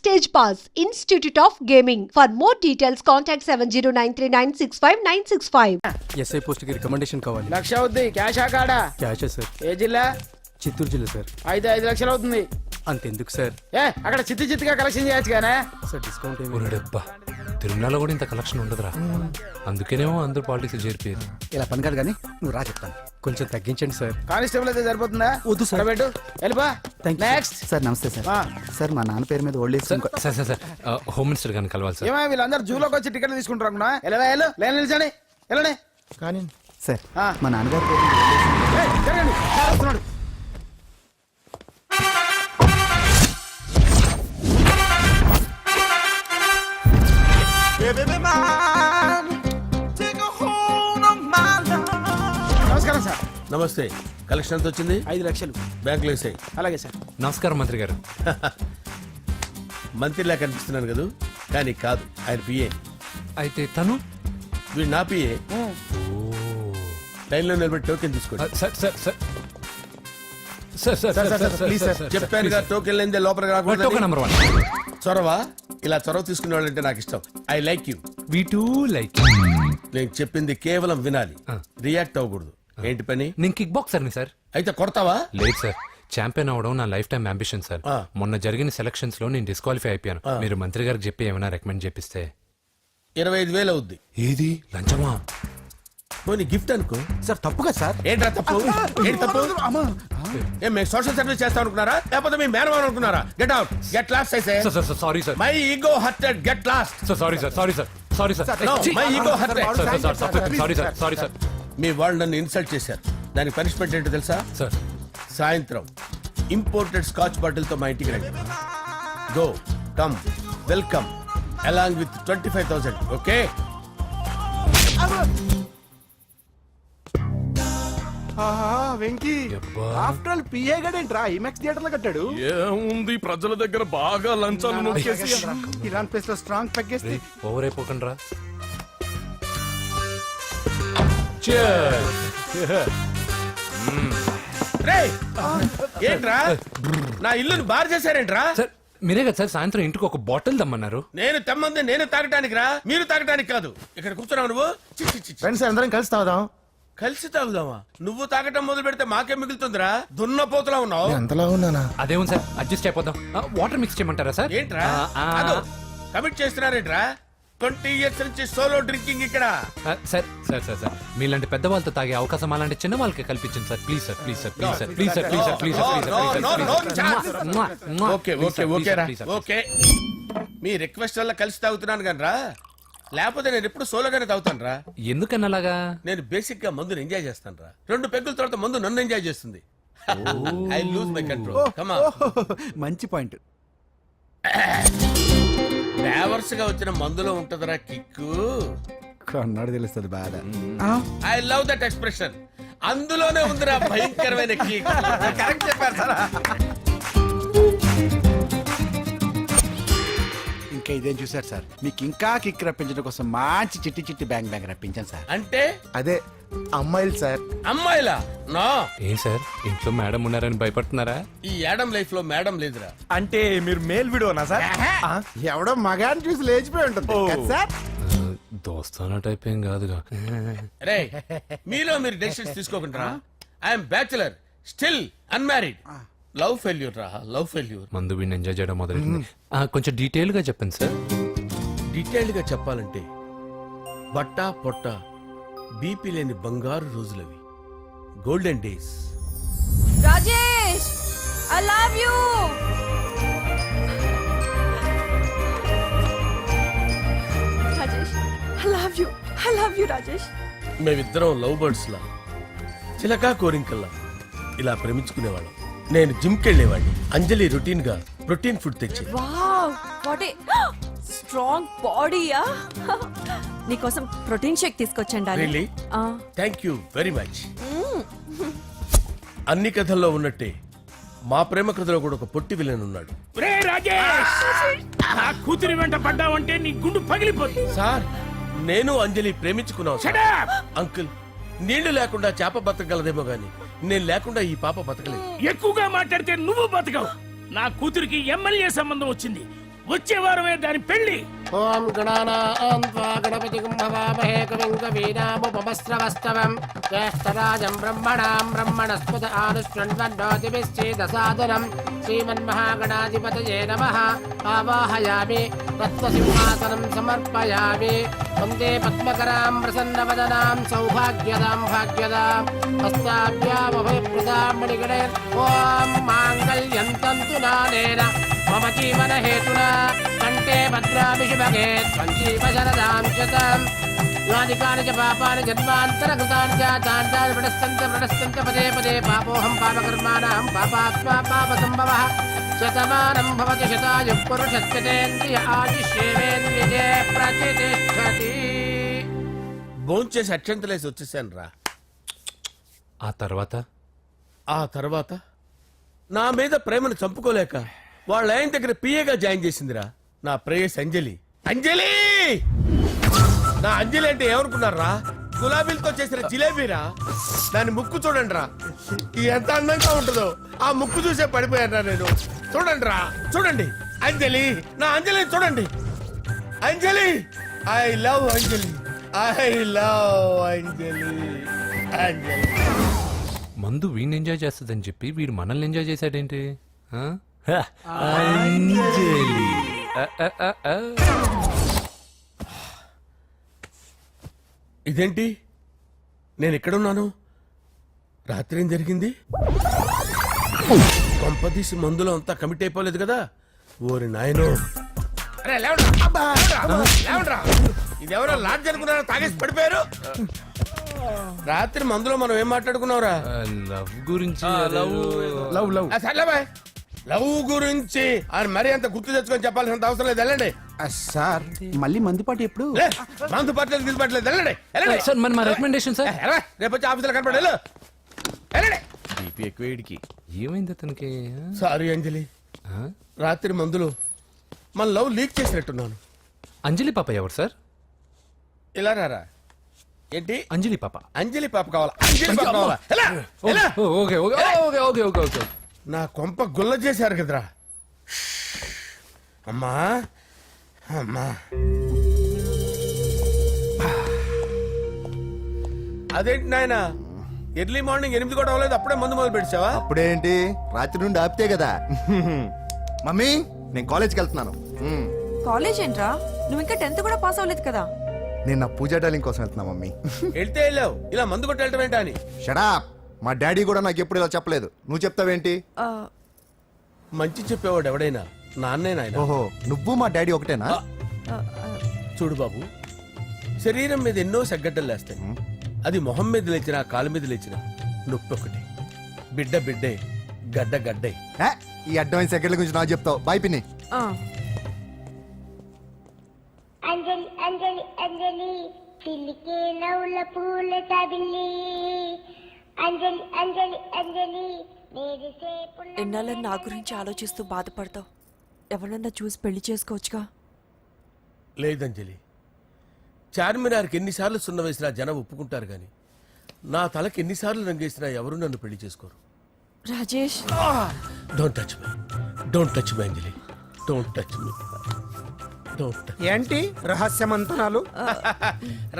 Stage Pass, Institute of Gaming. For more details, contact 709396596. SI post కి recommendation కావాలి. లక్ష అవుద్ది. Cash ఆ కాడా? క్యాషే సార్. ఏ జిల్లా? చిత్తూరు జిల్లా సార్. 5 లక్షలు అవుతుంది. అంతెందుకు సార్? అక్కడ చిత్తుగా కలెక్షన్ చేయొచ్చు గానే. సార్ డిస్కౌంట్ డబ్బా తిరుమలలో కూడా ఇంత కలెక్షన్ ఉండదురా. అందుకేనేమో అందరూ పాలిటిక్స్ చేరిపోయారు. ఇలా పని కాదు కానీ నువ్వు రా చెప్తాను. కొంచెం తగ్గించండి సార్. కానిస్టేబుల్ అయితే సరిపోతుందా? వద్దు సార్. పెట్టు వెళ్ళిపా. నెక్స్ట్ సార్ నమస్తే సార్. సార్ మా నాన్న పేరు మీద old age sir sir sir home minister గారిని కలవాలి సార్. ఏమో వీళ్ళందరూ జూలోకి వచ్చి టికెట్లు తీసుకుంటారు అనుకున్నా. వెళ్ళు లేని నిలిచండి. వెళ్ళండి. కానీ సార్ మా నాన్నగారి పేరు మీద జరగండి. సార్ వస్తున్నాడు. నమస్కారం సార్. నమస్తే. కలెక్షన్ ఎంత వచ్చింది? 5 లక్షలు. బ్యాంకులో వేసాయి. అలాగే సార్. నమస్కారం మంత్రి గారు. మంత్రిలా కనిపిస్తున్నాను కదా, కానీ కాదు, ఆయన పిఏ. అయితే తను వీడు నా పిఏ. లైన్లో నిలబెట్టి టోకెన్ తీసుకోండి. Sir sir sir sir sir please sir. చెప్పాను కదా, టోకెన్ లేనిదే లోపలికి టోకెన్ రాకూడదు. నెంబర్ 1. చొరవ, ఇలా చొరవ తీసుకునే వాళ్ళంటే నాకు ఇష్టం. I like you. We two like. నేను చెప్పింది కేవలం వినాలి, రియాక్ట్ అవ్వకూడదు. ఏంటి పని? నేను కిక్ బాక్సర్ని సార్. అయితే కొడతావా? లేదు సార్, ఛాంపియన్ అవడం నా లైఫ్ టైం అంబిషన్ సార్. మొన్న జరిగిన సెలక్షన్స్ లో నేను డిస్క్వాలిఫై అయిపోయాను. మీరు మంత్రి గారికి చెప్పి ఏమైనా రికమెండ్ చేపిస్తే. 25,000 అవుద్ది. ఏది లంచమా? పోనీ గిఫ్ట్ అనుకో. సార్ తప్పుగా సార్. ఏంట్రా తప్పు? ఏంటి తప్పు? ఏం మేము సోషల్ సర్వీస్ చేస్తాం అనుకున్నారా, లేకపోతే మీ మేనమాన్ అనుకున్నారా? Get out, get lost. Sorry sir. My ego hurted, get lost. Sorry sir. Sorry sir. Sorry sir. My ego hurted. Sorry sir. Sorry sir. మీ వాళ్ళు నన్ను ఇన్సల్ట్ చేశారు. దానికి పనిష్మెంట్ ఏంటో తెలుసా? సార్ సాయంత్రం ఇంపోర్టెడ్ స్కాచ్ బాటిల్ తో మా ఇంటికి రండి. Go come welcome along with 25,000. Okay? Venky after all PA గడేంట్రా ఇమెక్స్ థియేటర్ లో కట్టాడు. ఏముంది, ప్రజల దగ్గర బాగా లంచాలు నొక్కేసి ఇరాన్ ప్లేస్ లో స్ట్రాంగ్ తగ్గేస్తే ఓవర్ అయిపోకండి రా. రేయ్, ఏంట్రా నా ఇల్లుని బార్ చేశారేంట్రా? సార్ మీరే కదా సార్ సాయంత్రం ఇంటికి ఒక బాటిల్ దమ్మన్నారు. నేను తెమ్మంది నేను తాగటానికి రా, మీరు తాగటానికి కాదు. ఇక్కడ కూర్చున్నావు నువ్వు. ఫ్రెండ్స్ అందరం కలిసి తాగుదాం. కలిసి తాగుదామా? నువ్వు తాగటం మొదలు పెడితే మాకే మిగులుతుందిరా. దున్నపోతులా ఉన్నావు. ఎంతలా ఉన్నానా? అదేమో సార్ అడ్జస్ట్ అయిపోదాం. వాటర్ మిక్స్ చేయమంటారా సార్? ఏంట్రా కమిట్ చేస్తున్నారేంట్రా? 20 years నుంచి సోలో డ్రింకింగ్ ఇక్కడ. సార్ సార్ సార్ సార్ మీలాంటి పెద్ద వాళ్ళతో తాగే అవకాశం అలాంటి చిన్న వాళ్ళకి కల్పించండి sir. Please sir. Please sir. Please sir. Please sir. Please sir. Please sir. Okay okay okay రా. ఓకే, మీ రిక్వెస్ట్ వల్ల కలిసి తాగుతున్నాను కానీ రా, లేకపోతే నేను ఎప్పుడు సోలోగానే తాగుతాను రా. ఎందుకన్నా అలాగా? నేను బేసిక్ గా మందుని ఎంజాయ్ చేస్తాను రా. 2 పెగ్గుల తర్వాత మందు నన్ను ఎంజాయ్ చేస్తుంది. I lose my control. Come on. మంచి పాయింట్. ఫ్లేవర్స్ గా వచ్చిన మందులో ఉంటదిరా కిక్కు. కన్నాడు తెలుస్తుంది బాధ. I love that expression. అందులోనే ఉందిరా భయంకరమైన కిక్. కరెక్ట్ చెప్పారు సార్. ఇంకా ఇదేం చూసారు సార్, మీకు ఇంకా కిక్ రప్పించడం కోసం మంచి చిట్టి చిట్టి బ్యాంగ్ బ్యాంగ్ రప్పించాను సార్. అంటే అదే అమ్మాయిలు సార్. అమ్మాయిలా? నో. ఏం సార్ ఇంట్లో మేడం ఉన్నారని భయపడుతున్నారా? ఈ యాడమ్ లైఫ్ లో మేడం లేదురా. అంటే మీరు మేల్ వీడియోనా సార్? ఎవడో మగాన్ని చూసి లేచిపోయి ఉంటుంది కదా సార్. దోస్తానా టైప్ ఏం కాదుగా. రే, మీలో మీరు డెసిషన్స్ తీసుకోకుండా. I'm bachelor, still unmarried. Love failure రా, లవ్ ఫెయిల్యూర్. మందు వీడిని ఎంజాయ్ చేయడం మొదలైంది. కొంచెం డీటెయిల్ గా చెప్పండి సార్. డీటెయిల్డ్ గా చెప్పాలంటే బట్టా పొట్ట బీపీ లేని బంగారు రోజులవి, golden days. Rajesh, I love you. Rajesh, I love you. I love you, Rajesh. మేమిద్దరం లవ్ బర్డ్స్ లా, చిలకా కోరింకల్లా ఇలా ప్రేమించుకునేవాళ్ళం. నేను జిమ్ కెళ్ళేవాడిని. అంజలి రొటీన్ గా ప్రోటీన్ ఫుడ్ తెచ్చి. వావ్, వాట్ ఏ స్ట్రాంగ్ బాడీయా. నీకోసం ప్రోటీన్ షేక్ తీసుకొచ్చండి. Really? Thank you very much. అన్ని కథల్లో ఉన్నట్టే మా ప్రేమ కథలో కూడా ఒక పొట్టి విలన్ ఉన్నాడు. కూతురి వెంట పడ్డావంటే నీ గుండు పగిలిపోతుంది సార్, నేను అంజలి ప్రేమించుకున్నాను. అంకుల్, నీళ్లు లేకుండా చేప బతకగలదేమో గాని నేను లేకుండా ఈ పాప బతకలేదు. ఎక్కువగా మాట్లాడితే నువ్వు బతకవు. నా కూతురికి ఎమ్మెల్యే సంబంధం వచ్చింది. వచ్చే వారమే దాని పెళ్లి. ఓం గణానాం త్వా గణపతిం భవామహే కవిం కవీనాముపమస్రవస్తవం జ్యేష్ఠరాజం బ్రహ్మణాం బ్రహ్మణస్పద ఆనుష్ణ్వన్నోతిభిశ్చేదసాదనం శ్రీమన్మహాగణాధిపతయే నమః ఆవాహయామి తత్వసింహాసనం సమర్పయామి వందే పద్మకరాం ప్రసన్నవదనాం సౌభాగ్యదాం భాగ్యదాం హస్తాభ్యామభయప్రదాం మణిగణే ఓం మాంగళ్యం తంతు నానేన మమ జీవన హేతునా కంటే భద్రామి శుభగే త్వంజీవ శరదాం శతం యానికాని చ పాపాని జన్మాంతరకృతాని చ తాని ప్రణశ్యంత పదే పదే పాపోహం పాపకర్మాణం పాపాత్మా పాపసంభవః శతమానం భవతి శతాయుః పురుషస్యతేంద్రియ ఆయుష్యేవేంద్రియే ప్రతిష్టతి. భోంచేసి అక్షంతలేసి వచ్చేసాను రా. ఆ తర్వాత ఆ తర్వాత నా మీద ప్రేమను చంపుకోలేక వాళ్ళ ఆయన దగ్గర పిఏగా జాయిన్ చేసిందిరా నా ప్రేయస్ అంజలి. అంజలి నా అంజలి అంటే ఏమనుకున్నారా? గులాబీలతో చేసిన జిలేబీరా. దాని ముక్కు చూడండి రా, ఎంత అందంగా ఉంటుందో. ఆ ముక్కు చూసే పడిపోయారా నేను. చూడండి రా, చూడండి అంజలి, నా అంజలి చూడండి. Anjali, I love Anjali, I love Anjali. Anjali మందు వీడిని ఎంజాయ్ చేస్తుందని చెప్పి వీడు మనల్ని ఎంజాయ్ చేశాడేంటి? ఆ? అంజలి. ఆ. ఇదేంటి నేను ఎక్కడున్నాను? రాత్రి ఏం జరిగింది? కొంపదీసి మందులో అంతా కమిట్ అయిపోలేదు కదా? ఓరి నాయనో. అరే లేవండ్రా. అబ్బా, లేవండ్రా. ఇదెవరో లాడ్జ్ అనుకున్నారో తాగేసి పడిపోయారు. రాత్రి మందులో మనం ఏం మాట్లాడుకున్నావురా? లవ్ గురించి లవ్ లవ్ ఆ, సర్లే బాయ్. లవ్ గురించి ఆయన మరీ అంత గుర్తు తెచ్చుకొని చెప్పాల్సినంత అవసరం లేదు. వెళ్ళండి. సార్ మళ్ళీ మందుపాటి ఎప్పుడు? లే, మందు పట్టలేదు గిల్లు పట్టలేదు. వెళ్ళండి, వెళ్ళండి. సార్ మరి మా రికమెండేషన్ సార్. ఎలా? రేపు వచ్చి ఆఫీసులో కనపడి వెళ్ళు. వెళ్ళండి. ఏమైంది అతనికి? సారీ అంజలి, ఆ? రాత్రి మందులో మన లవ్ లీక్ చేసినట్టున్నాను. అంజలి పాప ఎవరు సార్? ఇలా రారా. ఏంటి? అంజలి పాప. అంజలి పాప కావాలా? అంజలి పాప కావాలా? ఎలా? ఎలా? Okay okay okay okay okay okay. నా కొంప గుల్ల చేశారు కదరా. అమ్మా అమ్మా, అదేంటి నాయన ఎర్లీ మార్నింగ్ 8 కూడా అవ్వలేదు, అప్పుడే మందు మొదలు పెట్టావా? అప్పుడేంటి, రాత్రి నుండి ఆపితే కదా. మమ్మీ నేను కాలేజ్కి వెళ్తున్నాను. కాలేజ్ ఏంట్రా, నువ్వు ఇంకా 10th కూడా పాస్ అవ్వలేదు కదా. నేను నా పూజా డాలింగ్ కోసం వెళ్తున్నా మమ్మీ. వెళ్తే వెళ్ళావు, ఇలా మందు కొట్టి వెళ్ళటం ఏంటా అని. షడా, మా డాడీ కూడా నాకు ఎప్పుడు ఇలా చెప్పలేదు. నువ్వు చెప్తావేంటి? ఆ, మంచి చెప్పేవాడు ఎవడైనా నాన్నే నాయన. ఓహో, నువ్వు మా డాడీ ఒకటేనా? ఆ, ఆ, చూడు బాబు, శరీరం మీద ఎన్నో సగ్గడ్డలు లేస్తాయి. అది మొహం మీద లేచినా కాలు మీద లేచినా నొప్పి ఒకటి. బిడ్డ బిడ్డే, గడ్డ గడ్డే. ఏ, ఈ అడ్వాన్స్ సెకండ్ల గురించి నాకు చెప్తావు. బాయ్ పిన్ని. ఆ. అంజలి అంజలి అంజలి చిల్లికే నవ్వుల పూల తబిల్లి అంజలి అంజలి అంజలి ఎన్నాళ్ళని నా గురించి ఆలోచిస్తూ బాధపడతావు. ఎవరన్నా చూసి పెళ్లి చేసుకోవచ్చుగా. లేదంజలి, చార్మినార్కి ఎన్నిసార్లు సున్న వేసినా జనం ఒప్పుకుంటారు గాని నా తలకి ఎన్నిసార్లు రంగేసినా ఎవరు నన్ను పెళ్లి చేసుకోరు. Rajesh, don't touch me, don't touch me Anjali, don't touch me, don't touch. ఏంటి రహస్య మంతనాలు?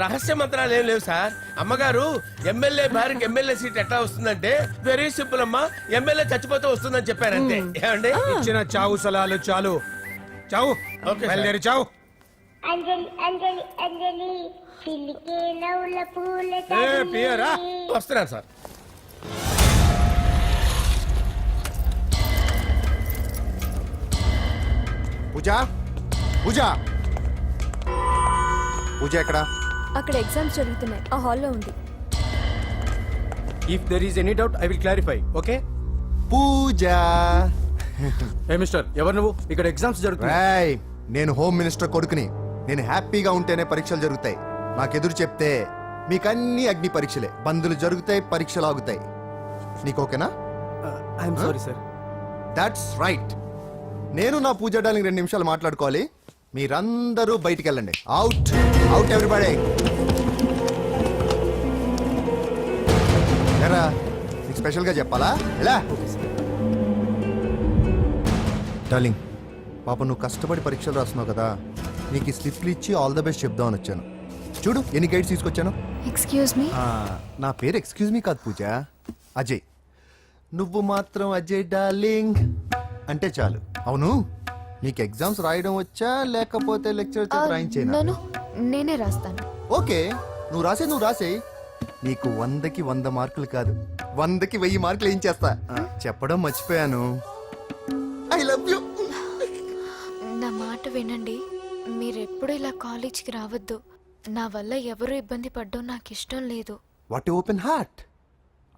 రహస్య మంత్రాలు ఏం లేవు సార్. అమ్మగారు ఎమ్మెల్యే భార్యకి ఎమ్మెల్యే సీట్ ఎట్లా వస్తుందంటే వెరీ సింపుల్ అమ్మా, ఎమ్మెల్యే చచ్చిపోతే వస్తుందని చెప్పారంటే. ఏమండి? ఇచ్చిన చావు సలాలు చాలు. చావు. Okay sir. బయలుదేరి చావు. అంజలి అంజలి అంజలి చిల్లికే నవ్వుల పూల పియరా వస్తున్నాను సార్. పూజ, పూజ, పూజ ఎక్కడ? అక్కడ ఎగ్జామ్స్ జరుగుతున్నాయి, ఆ హాల్లో ఉంది. If there is any doubt I will clarify. Okay Pooja. ఏ మిస్టర్, ఎవరు నువ్వు? ఇక్కడ ఎగ్జామ్స్ జరుగుతున్నాయి. రాయ్, నేను హోమ్ మినిస్టర్ కొడుకుని. నేను హ్యాపీగా ఉంటేనే పరీక్షలు జరుగుతాయి. నాకెదురు చెప్తే మీకన్నీ అగ్ని పరీక్షలే. బందులు జరుగుతాయి, పరీక్షలు ఆగుతాయి. నీకు ఓకేనా? I'm sorry sir. That's right. నేను నా పూజ డార్లింగ్ 2 నిమిషాలు మాట్లాడుకోవాలి. మీరందరూ బయటికి వెళ్ళండి. Out out everybody. ఎరా, నీకు స్పెషల్గా చెప్పాలా? ఎలా డార్లింగ్, పాప నువ్వు కష్టపడి పరీక్షలు రాస్తున్నావు కదా, నీకు ఈ స్లిప్లు ఇచ్చి ఆల్ ద బెస్ట్ చెప్దామని వచ్చాను. చూడు ఎన్ని గైడ్స్ తీసుకొచ్చాను. Excuse me. నా పేరు ఎక్స్క్యూజ్ మీ కాదు పూజ, అజయ్. నువ్వు మాత్రం అజయ్ డార్లింగ్ అంటే చాలు. అవును, నీకు ఎగ్జామ్స్ రాయడం వచ్చా లేకపోతే లెక్చర్ చేసి రాయించేనా? నేనే రాస్తాను. ఓకే, నువ్వు రాసే. నీకు 100కి 100 మార్కులు కాదు, 100కి 1000 మార్కులు ఏం చేస్తా. చెప్పడం మర్చిపోయాను, ఐ లవ్ యూ. నా మాట వినండి, మీరెప్పుడు ఇలా కాలేజ్కి రావద్దు. నా వల్ల ఎవరు ఇబ్బంది పడ్డం నాకు ఇష్టం లేదు. వాట్ ఓపెన్ హార్ట్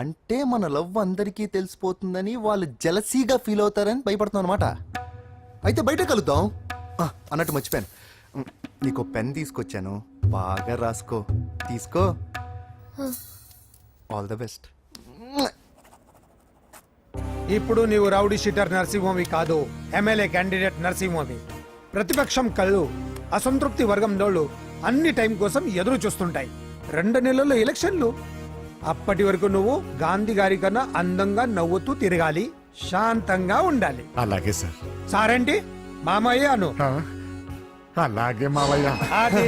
అంటే మన లవ్ అందరికీ తెలిసిపోతుందని వాళ్ళు జలసీగా ఫీల్ అవుతారని భయపడుతున్నాను అనమాట. అయితే బయట కలుద్దాం. అన్నట్టు మర్చిపోయాను, నీకు పెన్ తీసుకొచ్చాను, బాగా రాసుకో. తీసుకో. All the best. ఇప్పుడు నీవు రౌడీ షీటర్ నరసింహవి కాదు, ఎమ్మెల్యే క్యాండిడేట్ నరసింహవి. ప్రతిపక్షం కళ్ళు, అసంతృప్తి వర్గం డోళ్ళు అన్ని టైం కోసం ఎదురు చూస్తుంటాయి. 2 నెలల్లో ఎలక్షన్లు. అప్పటి వరకు నువ్వు గాంధీ గారి కన్నా అందంగా నవ్వుతూ తిరగాలి, శాంతంగా ఉండాలి. అలాగే సార్. సారేంటి మామయ్య అను. అలాగే మావయ్య. అదే